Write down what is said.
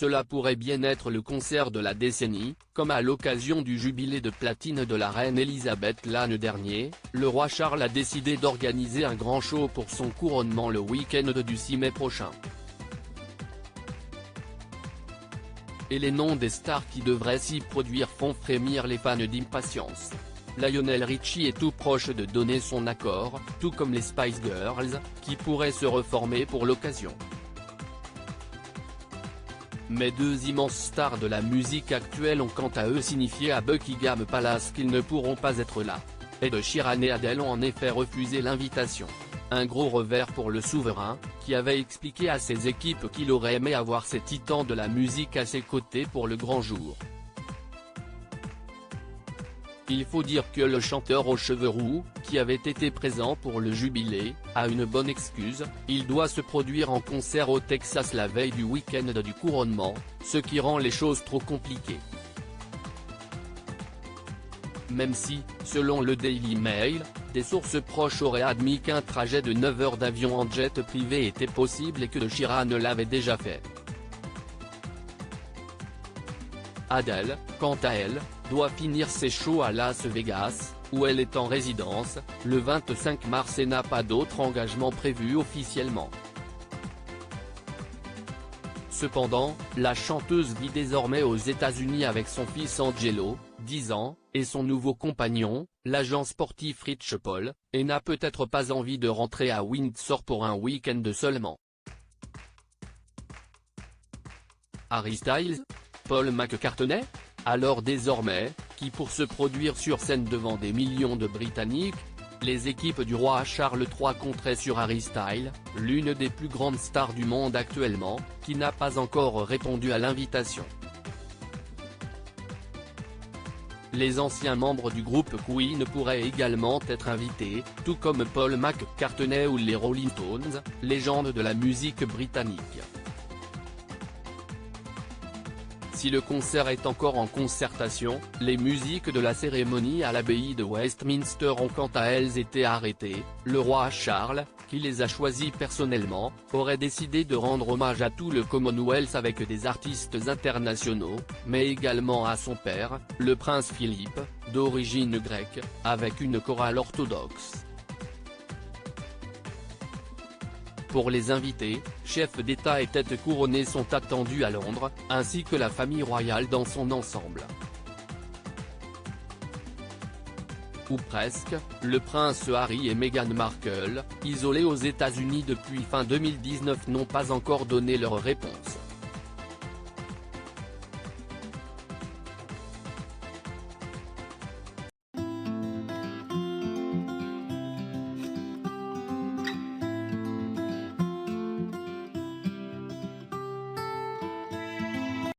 cela pourrait bien être le concert de la décennie, comme à l'occasion du jubilé de platine de la reine Elisabeth l'an dernier, le roi Charles a décidé d'organiser un grand show pour son couronnement le week-end du 6 mai prochain. Et les noms des stars qui devraient s'y produire font frémir les fans d'impatience. Lionel Richie est tout proche de donner son accord, tout comme les Spice Girls, qui pourraient se reformer pour l'occasion. Mais deux immenses stars de la musique actuelle ont quant à eux signifié à Buckingham Palace qu'ils ne pourront pas être là. Ed Sheeran et Adele ont en effet refusé l'invitation. Un gros revers pour le souverain, qui avait expliqué à ses équipes qu'il aurait aimé avoir ces titans de la musique à ses côtés pour le grand jour. Il faut dire que le chanteur aux cheveux roux, qui avait été présent pour le jubilé, a une bonne excuse, il doit se produire en concert au Texas la veille du week-end du couronnement, ce qui rend les choses trop compliquées. Même si, selon le Daily Mail, des sources proches auraient admis qu'un trajet de 9 heures d'avion en jet privé était possible et que Sheeran l'avait déjà fait. Adele, quant à elle, doit finir ses shows à Las Vegas, où elle est en résidence, le 25 mars et n'a pas d'autre engagement prévu officiellement. Cependant, la chanteuse vit désormais aux États-Unis avec son fils Angelo, 10 ans, et son nouveau compagnon, l'agent sportif Rich Paul, et n'a peut-être pas envie de rentrer à Windsor pour un week-end seulement. Harry Styles? Paul McCartney? Alors désormais, qui pour se produire sur scène devant des millions de Britanniques? Les équipes du roi Charles III compteraient sur Harry Styles, l'une des plus grandes stars du monde actuellement, qui n'a pas encore répondu à l'invitation. Les anciens membres du groupe Queen pourraient également être invités, tout comme Paul McCartney ou les Rolling Stones, légendes de la musique britannique. Si le concert est encore en concertation, les musiques de la cérémonie à l'abbaye de Westminster ont quant à elles été arrêtées. Le roi Charles, qui les a choisies personnellement, aurait décidé de rendre hommage à tout le Commonwealth avec des artistes internationaux, mais également à son père, le prince Philippe, d'origine grecque, avec une chorale orthodoxe. Pour les invités, chefs d'État et têtes couronnées sont attendus à Londres, ainsi que la famille royale dans son ensemble. Ou presque, le prince Harry et Meghan Markle, isolés aux États-Unis depuis fin 2019 n'ont pas encore donné leur réponse.